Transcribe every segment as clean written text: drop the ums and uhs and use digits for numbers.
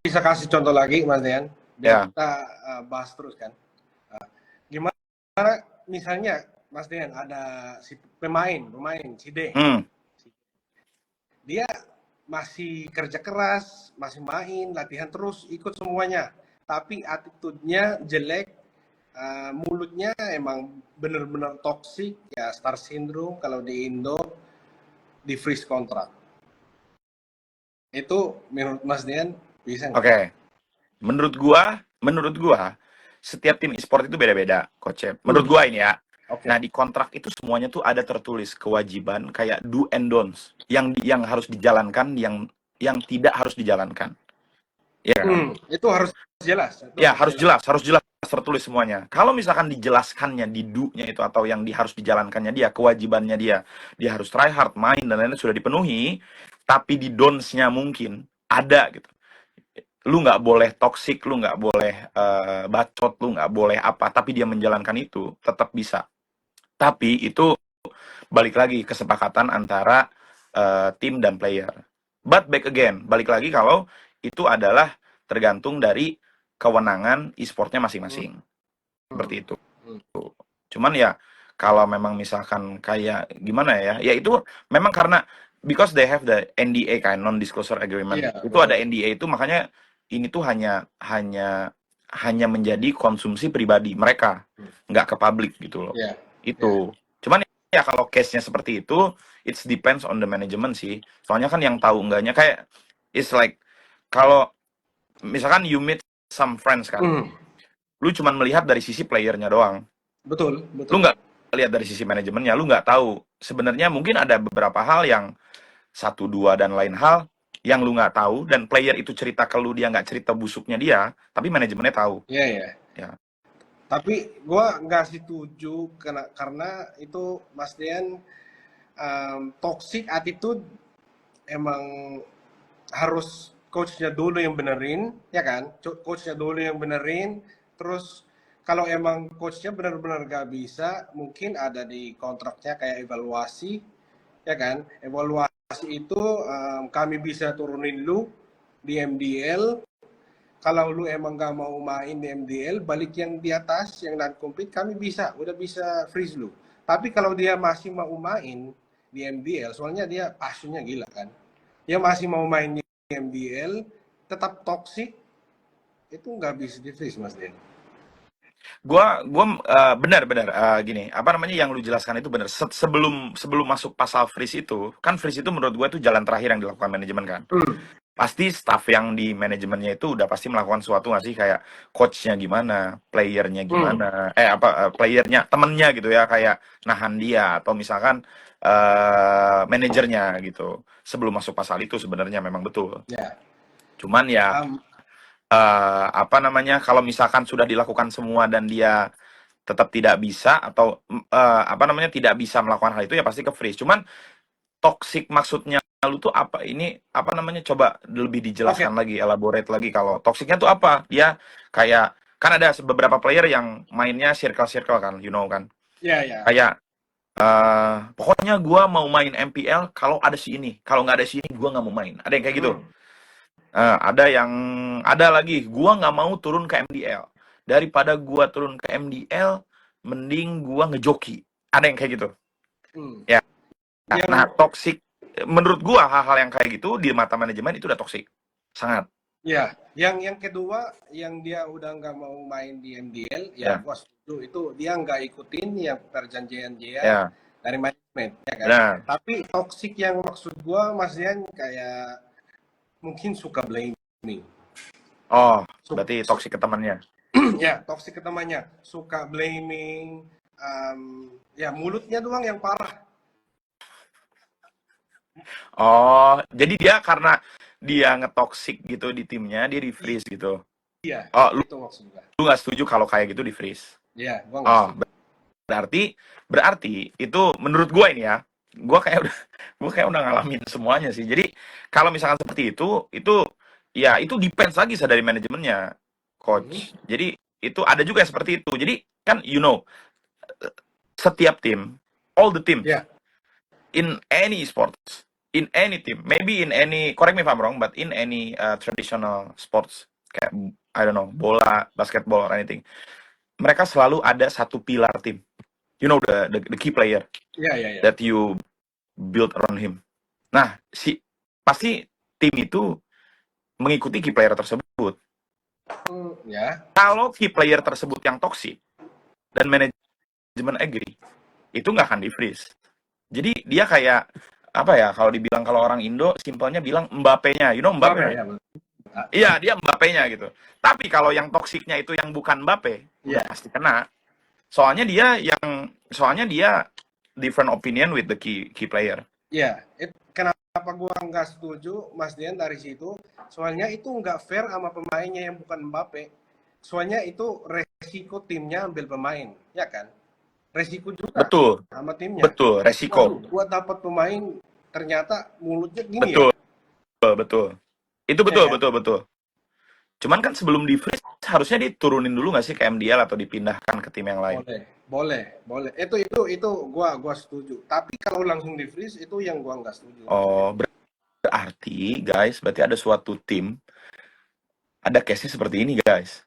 bisa kasih contoh lagi, Mas Dean, biar Ya. kita bahas terus kan. Gimana misalnya, Mas Dean, ada si pemain si D. Hmm. Dia masih kerja keras, masih main, latihan terus, ikut semuanya. Tapi attitude-nya jelek, mulutnya emang bener-bener toksik, ya star syndrome kalau di Indo, di freeze kontrak. Itu menurut Mas Dean bisa nggak? Oke. Menurut gua setiap tim e-sport itu beda-beda, Coach Cep. Menurut Hmm. gua ini ya. Oke. Nah, di kontrak itu semuanya tuh ada tertulis kewajiban kayak do and don'ts yang harus dijalankan, yang tidak harus dijalankan. Iya kan? Itu harus jelas. Itu Ya, harus jelas. harus jelas tertulis semuanya. Kalau misalkan dijelaskannya di do-nya itu atau yang harus dijalankannya dia, kewajibannya dia harus try hard, main dan lain-lain sudah dipenuhi, tapi di don'ts-nya mungkin ada gitu. Lu nggak boleh toksik, lu nggak boleh bacot, lu nggak boleh apa, tapi dia menjalankan itu tetap bisa. Tapi itu balik lagi kesepakatan antara tim dan player. But back again, balik lagi kalau itu adalah tergantung dari kewenangan e-sportnya masing-masing. Seperti Hmm. itu. Hmm. Cuman ya kalau memang misalkan kayak gimana ya, ya itu memang karena because they have the NDA kan, non-disclosure agreement. Iya, Itu ada betul. NDA itu makanya ini tuh hanya menjadi konsumsi pribadi mereka, Hmm. nggak ke publik gitu loh. Iya, iya. Itu. Cuman ya kalau case-nya seperti itu, it depends on the management sih. Soalnya kan yang tahu enggaknya kayak it's like kalau misalkan you meet some friends kan, Hmm. lu cuman melihat dari sisi playernya doang. Betul, Lu betul. nggak lihat dari sisi manajemennya, lu nggak tahu. Sebenarnya mungkin ada beberapa hal yang satu dua dan lain hal yang lu nggak tahu dan player itu cerita ke lu dia nggak cerita busuknya dia, tapi manajemennya tahu. Iya, iya. Ya. Tapi gua nggak setuju karena itu Mas Dian, toxic attitude emang harus coachnya dulu yang benerin, ya kan? Coachnya dulu yang benerin, terus kalau emang coachnya benar-benar gak bisa, mungkin ada di kontraknya kayak evaluasi, ya kan? Evaluasi itu kami bisa turunin lu di MDL. Kalau lu emang gak mau main di MDL, balik yang di atas, yang non compete, kami udah bisa freeze lu. Tapi kalau dia masih mau main di MDL, soalnya dia passionnya gila kan, dia masih mau main di MDL, tetap toxic, itu nggak bisa di freeze, Mas Den. Gua benar-benar gini, apa namanya yang lu jelaskan itu benar. Sebelum sebelum masuk pasal freeze itu, kan freeze itu menurut gua itu jalan terakhir yang dilakukan manajemen kan. Pasti staff yang di manajemennya itu udah pasti melakukan sesuatu nggak sih kayak coachnya gimana, playernya gimana, playernya temennya gitu ya kayak nahan dia atau misalkan manajernya gitu. Sebelum masuk pasal itu sebenarnya memang betul. Ya. Cuman ya apa namanya kalau misalkan sudah dilakukan semua dan dia tetap tidak bisa atau apa namanya tidak bisa melakukan hal itu ya pasti ke freeze. Cuman toxic maksudnya lu tuh apa? Ini apa namanya? Coba lebih Oke. dijelaskan lagi, elaborate lagi kalau toxicnya tuh apa? Dia kayak kan ada beberapa player yang mainnya circle-circle kan, you know kan? Ya, ya. Kayak pokoknya gua mau main MPL kalau ada si ini, kalau nggak ada si ini gua nggak mau main. Ada yang kayak gitu. Ada yang ada lagi, gua nggak mau turun ke MDL. Daripada gua turun ke MDL, mending gua ngejoki. Ada yang kayak gitu. Ya. Nah, Yang toxic menurut gua hal-hal yang kayak gitu di mata manajemen itu udah toxic. Sangat. ya, yang kedua, yang dia udah nggak mau main di MDL, ya Ya. gua setuju itu dia nggak ikutin yang perjanjian dia Ya. dari manajemen, ya kan. Benar. Tapi toxic yang maksud gua Mas Dian kayak mungkin suka blaming. Oh, berarti toxic ke temannya. Ya, toxic ke temannya, suka blaming, ya mulutnya doang yang parah. Oh, jadi dia karena dia ngetoxic gitu di timnya, dia di freeze gitu. Iya, Oh, lu itu maksud gua. lu nggak setuju kalau kayak gitu di freeze. Iya, gua nggak Oh, setuju. berarti itu menurut gua ini ya. Gua kayak udah gua kayak udah ngalamin semuanya sih. Jadi kalau misalkan seperti itu ya itu depends lagi dari manajemennya, coach. Jadi itu ada juga yang seperti itu. Jadi kan you know, setiap tim, all the teams Ya, in any sports in any team, maybe in any, correct me if I'm wrong, but in any traditional sports kayak I don't know, bola, basketball or anything, mereka selalu ada satu pilar tim. You know the key player Ya, ya, ya. that you build around him. Nah, pasti tim itu mengikuti key player tersebut. Ya. Kalau key player tersebut yang toxic dan manajemen agree, itu nggak akan di freeze. Jadi dia kayak apa ya? Kalau dibilang kalau orang Indo, simpelnya bilang Mbappe-nya, you know Mbappe? Mbappe, ya. Iya, dia Mbappe-nya gitu. Tapi kalau yang toksiknya itu yang bukan Mbappe, udah Ya. pasti kena. Soalnya dia different opinion with the key player. Ya, kenapa gua nggak setuju, Mas Dian, dari situ? Soalnya itu nggak fair sama pemainnya yang bukan Mbappe. Soalnya itu resiko timnya ambil pemain, ya kan? Resiko juga Betul, sama timnya. betul, resiko. Waduh, gua dapat pemain ternyata mulutnya gini Betul, ya. betul. Itu Ya betul, kan? betul, betul. Cuman kan sebelum di freeze harusnya diturunin dulu nggak sih ke MDL atau dipindahkan ke tim yang lain? Boleh. Itu gua setuju. Tapi kalau langsung di freeze itu yang gua nggak setuju. Oh, berarti guys, berarti ada suatu tim ada case-nya seperti ini guys.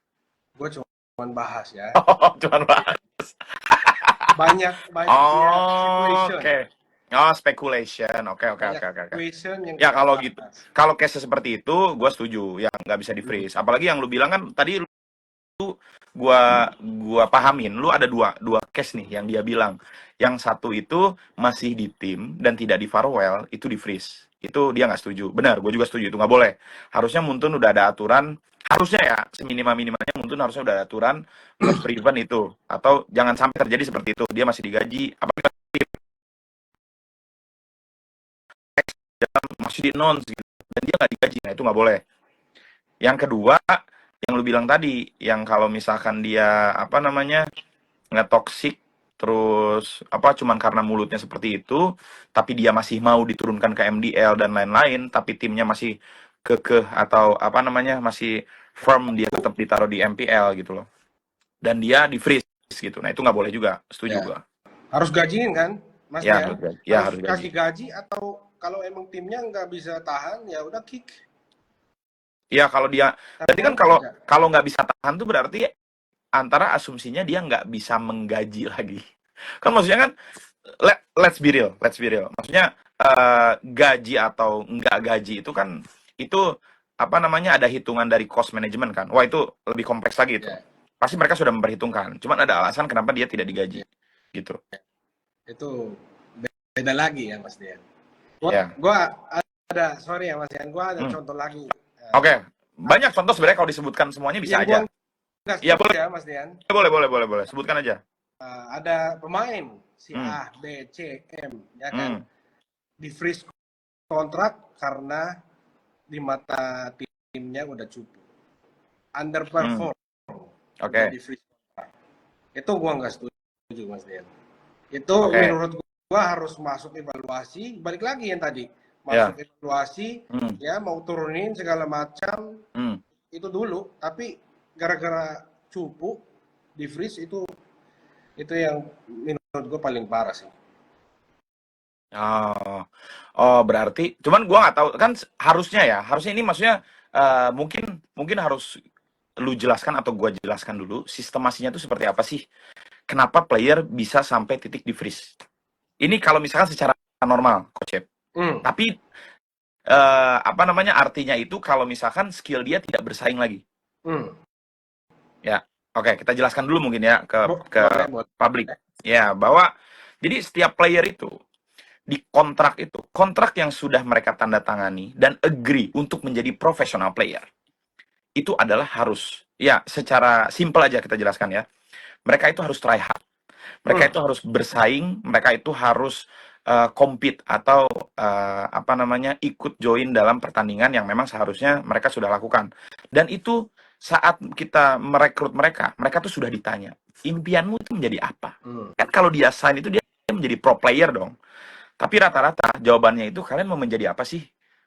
Gua cuma bahas ya. Oh, cuman bahas. Banyak Oh, situation. oke. Oh, speculation. Oke. Situation yang Ya kita kalau bahas. gitu, kalau case seperti itu, gue setuju. Yang nggak bisa di freeze. Apalagi yang lu bilang kan tadi, gua pahamin. Lu ada dua case nih yang dia bilang. Yang satu itu masih di tim dan tidak di farewell, itu di freeze. Itu dia nggak setuju. Benar, gue juga setuju. Itu nggak boleh. Harusnya Muntun udah ada aturan. Harusnya ya, seminimal-minimalnya Muntun harusnya udah ada aturan buat prevent itu. Atau jangan sampai terjadi seperti itu. Dia masih digaji. Apalagi masih di non gitu. Dan dia nggak digaji. Nah, itu nggak boleh. Yang kedua, yang lu bilang tadi, yang kalau misalkan dia apa namanya nggak toksik, terus apa cuman karena mulutnya seperti itu, tapi dia masih mau diturunkan ke MDL dan lain-lain, tapi timnya masih kekeh atau apa namanya masih firm, dia tetap ditaruh di MPL gitu loh, dan dia di freeze gitu. Nah itu nggak boleh juga, setuju Ya. gua. Harus gajiin kan, Mas Ya, Dian? harus gaji. Kasih gaji, atau kalau emang timnya nggak bisa tahan, ya udah kick. Ya kalau dia, berarti kan kalau nggak bisa tahan tuh berarti antara asumsinya dia nggak bisa menggaji lagi. Kan maksudnya kan, let's be real. Maksudnya gaji atau nggak gaji itu kan, itu apa namanya, ada hitungan dari cost management kan. Wah itu lebih kompleks lagi itu. Ya. Pasti mereka sudah memperhitungkan. Cuman ada alasan kenapa dia tidak digaji. Gitu. Itu beda lagi ya, Mas Dian. Ya. Gua ada, sorry ya Mas Dian, gua ada contoh lagi. Oke. Banyak contoh sebenarnya, kalau disebutkan semuanya bisa aja. Iya boleh ya, Mas Dian. Boleh. Sebutkan aja. Ada pemain si A, B, C, M, ya kan? Di freeze kontrak karena di mata timnya udah cupu, underperform. Oke. Di freeze kontrak. Itu gua nggak setuju, Mas Dian. Itu menurut gua harus masuk evaluasi. Balik lagi yang tadi, masuk evaluasi, ya mau turunin segala macam, itu dulu. Tapi gara-gara cupu di freeze, itu yang menurut gue paling parah sih. Oh, berarti cuman gua nggak tahu kan, harusnya ini maksudnya mungkin harus lu jelaskan atau gua jelaskan dulu sistemasinya itu seperti apa sih, kenapa player bisa sampai titik di freeze ini kalau misalkan secara normal, Coach. Tapi apa namanya, artinya itu kalau misalkan skill dia tidak bersaing lagi. Ya, oke, kita jelaskan dulu mungkin ya ke publik. Ya, bahwa jadi setiap player itu di kontrak yang sudah mereka tanda tangani dan agree untuk menjadi professional player, itu adalah harus, ya secara simple aja kita jelaskan ya, mereka itu harus try hard, mereka itu harus bersaing, mereka itu harus compete atau apa namanya, ikut join dalam pertandingan yang memang seharusnya mereka sudah lakukan. Dan itu saat kita merekrut mereka tuh sudah ditanya, impianmu itu menjadi apa? Kan kalau dia sign itu dia menjadi pro player dong. Tapi rata-rata jawabannya itu, kalian mau menjadi apa sih?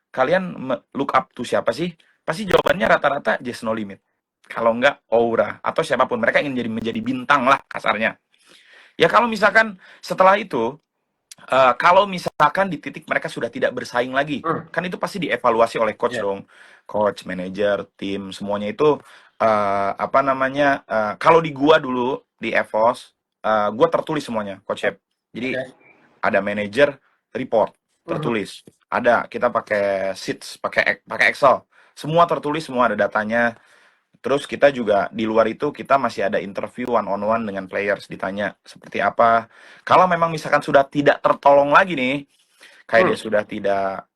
Kalian look up to siapa sih? Pasti jawabannya rata-rata Just No Limit. Kalau enggak Aura atau siapapun, mereka ingin menjadi bintang lah kasarnya. Ya kalau misalkan setelah itu Kalau misalkan di titik mereka sudah tidak bersaing lagi, Hmm. kan itu pasti dievaluasi oleh coach Ya. dong, coach, manajer, tim, semuanya itu apa namanya? Kalau di gua dulu di EVOS, gua tertulis semuanya, coach Yep. Jadi Oke. ada manajer report Mhm. tertulis, ada kita pakai sheets, pakai Excel, semua tertulis, semua ada datanya. Terus kita juga di luar itu kita masih ada interview one on one dengan players, ditanya seperti apa. Kalau memang misalkan sudah tidak tertolong lagi nih, kayak Hmm. dia sudah tidak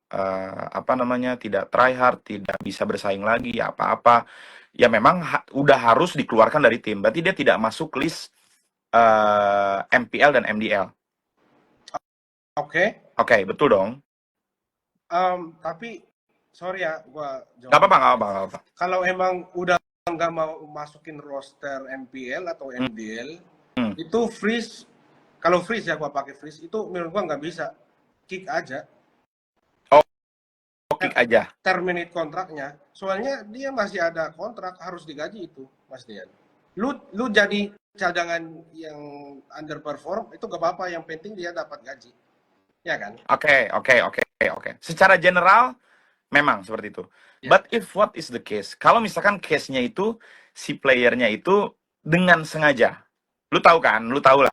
apa namanya, tidak try hard, tidak bisa bersaing lagi, ya apa-apa, ya memang udah harus dikeluarkan dari tim. Berarti dia tidak masuk list MPL dan MDL. Oke. Oke, betul dong. Tapi sorry ya, gua Nggak jawab. apa-apa, nggak apa-apa, nggak apa-apa. Kalau emang udah nggak mau masukin roster MPL atau Hmm, MDL, hmm. itu freeze. Kalau freeze ya, gua pakai freeze. Itu menurut gua nggak bisa. Kick aja. Oh, kick aja. Terminate kontraknya. Soalnya dia masih ada kontrak, harus digaji itu, Mas Dian. Lu jadi cadangan yang underperform, itu gak apa-apa. Yang penting dia dapat gaji. Ya kan? Oke, oke, oke, oke. Secara general, memang seperti itu. Ya. But if what is the case? Kalau misalkan case-nya itu si playernya itu dengan sengaja. Lu tahu kan? Lu tahu lah.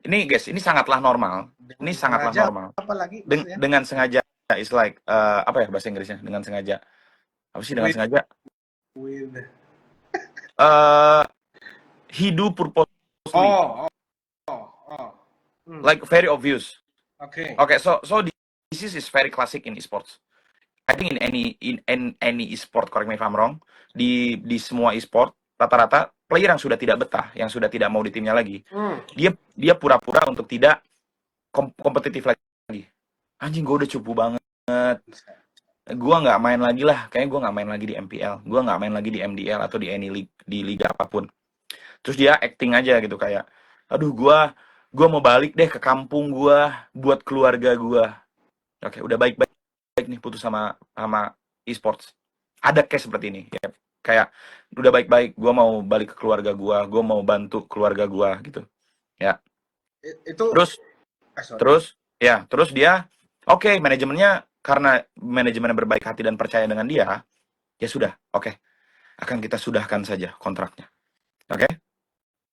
Ini guys, ini sangatlah normal. Ini Dengan sangatlah sengaja normal. apa lagi, Mas Dian? Dengan sengaja is like apa ya bahasa Inggrisnya? Dengan sengaja. Apa sih dengan With sengaja? with Uh, he do purposely. oh, oh, oh. Hmm. Like very obvious. Oke. Okay, so this is very classic in esports. I think in any e-sport, correct me if I'm wrong, di semua e-sport rata-rata player yang sudah tidak betah, yang sudah tidak mau di timnya lagi, Hmm. dia pura-pura untuk tidak kompetitif lagi. Anjing, gue udah cupu banget, gue nggak main lagi lah, kayaknya gue nggak main lagi di MPL, gue nggak main lagi di MDL atau di any league, di liga apapun. Terus dia acting aja gitu kayak, aduh gue mau balik deh ke kampung gue buat keluarga gue. Oke, udah baik-baik nih putus sama e-sports. Ada case seperti ini ya. Kayak udah baik-baik, gue mau balik ke keluarga gue mau bantu keluarga gue gitu. Ya. Itu Terus sorry. terus dia oke, manajemennya karena manajemennya berbaik hati dan percaya dengan dia, ya sudah, oke. Akan kita sudahkan saja kontraknya. Oke?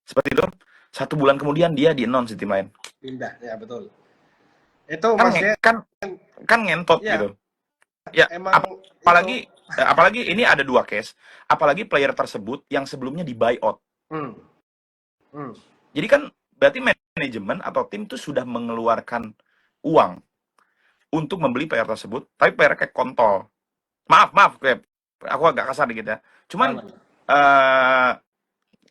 Seperti itu. 1 bulan kemudian dia di-announce di tim lain. Pindah, ya betul. Itu Kan Mas Dian, kan ngentot ya gitu. Ya, emang apalagi itu. apalagi ini ada 2 case. Apalagi player tersebut yang sebelumnya di buyout. Hmm. Hmm. Jadi kan berarti manajemen atau tim itu sudah mengeluarkan uang untuk membeli player tersebut, tapi player kayak kontol. Maaf, kayak aku agak kasar dikit ya. Cuman Aman.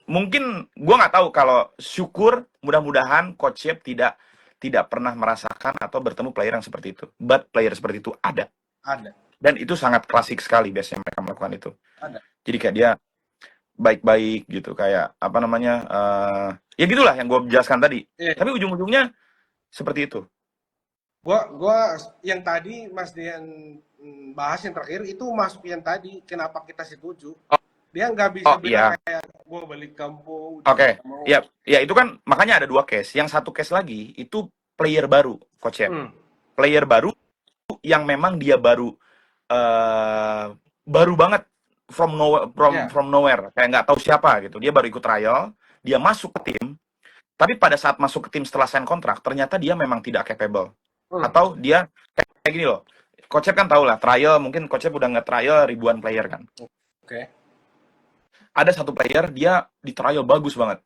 mungkin gua nggak tahu, kalau syukur mudah-mudahan coach Yep tidak pernah merasakan atau bertemu player yang seperti itu. But player seperti itu ada. Ada. Dan itu sangat klasik sekali biasanya mereka melakukan itu. Ada. Jadi kayak dia baik-baik gitu, kayak apa namanya, ya gitulah yang gue jelaskan tadi. Yeah. Tapi ujung-ujungnya seperti itu. Gua yang tadi Mas Dian bahas yang terakhir itu masuk yang tadi, kenapa kita setuju. Dia nggak bisa bilang Iya. kayak gua balik kampung. Oke. Ya itu kan makanya ada 2 case. Yang satu case lagi itu player baru, coach ya. Player baru yang memang dia baru banget from nowhere, kayak nggak tahu siapa gitu. Dia baru ikut trial, dia masuk ke tim, tapi pada saat masuk ke tim setelah sign kontrak, ternyata dia memang tidak capable. Atau dia kayak gini loh, Coach kan tahu lah, trial, mungkin Coach udah nge-trial ribuan player kan. Oke. Ada satu player, dia di trial bagus banget,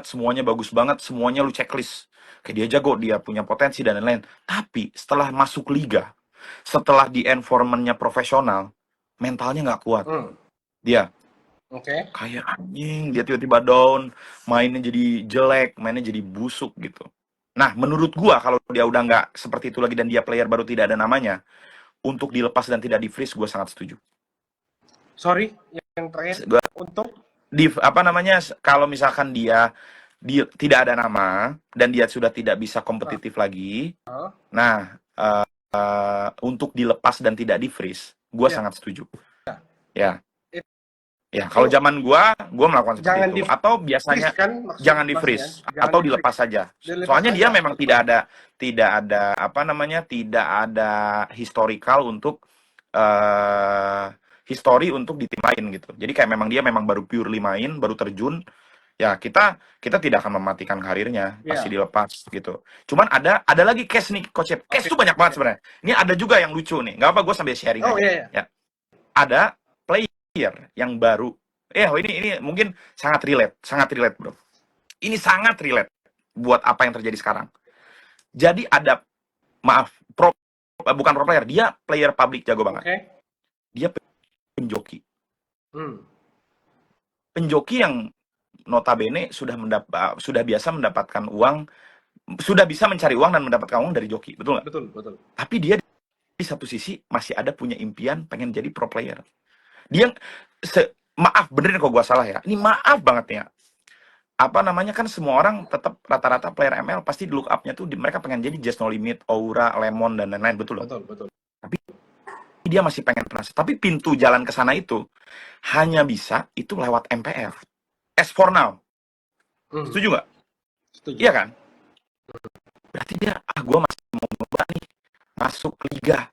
semuanya bagus banget, semuanya lu checklist. Kayak dia jago, dia punya potensi dan lain-lain. Tapi setelah masuk liga, setelah di environment-nya profesional, mentalnya nggak kuat. Dia kayak anjing, dia tiba-tiba down, mainnya jadi jelek, mainnya jadi busuk gitu. Nah, menurut gua kalau dia udah nggak seperti itu lagi dan dia player baru tidak ada namanya, untuk dilepas dan tidak di-freeze, gua sangat setuju. Sorry, yang terakhir untuk apa namanya, kalau misalkan dia tidak ada nama dan dia sudah tidak bisa kompetitif lagi, nah untuk dilepas dan tidak di-freeze, gua sangat setuju. Ya. Ya, kalau Itu zaman gua melakukan seperti jangan itu. di Atau freeze biasanya kan maksud jangan di Mas Dian? freeze Jangan atau di freeze, dilepas saja. dilepas Soalnya dia aja. memang tidak ada apa namanya, tidak ada historical untuk history untuk di tim lain gitu. Jadi kayak memang dia memang baru purely main, baru terjun, ya kita tidak akan mematikan karirnya, pasti Iya. dilepas gitu. Cuman ada lagi case nih, Coach Yep. Case Oke. tuh banyak banget sebenarnya. Ini ada juga yang lucu nih. Nggak apa, gue sambil sharing Oh aja. iya, iya. Ya, ada player yang baru. Ini mungkin sangat relate, bro. Ini sangat relate buat apa yang terjadi sekarang. Jadi ada, maaf, bukan pro player, dia player public jago banget. Oke. Dia penjoki. Hmm. Penjoki yang notabene sudah biasa mendapatkan uang, sudah bisa mencari uang dan mendapatkan uang dari joki, betul nggak? Betul, betul. Tapi dia di satu sisi masih ada punya impian pengen jadi pro player. Dia maaf benerin kalau gua salah ya. Ini maaf banget ya. Apa namanya, kan semua orang tetap rata-rata player ML pasti di look up-nya tuh mereka pengen jadi Just No Limit, Aura, Lemon dan lain-lain, betul loh. Betul, betul. Tapi dia masih pengen penasaran. Tapi pintu jalan ke sana itu hanya bisa itu lewat MPL. As for now. Hmm. Setuju nggak? Setuju. Iya kan? Berarti dia, gua masih mau nyoba nih masuk liga.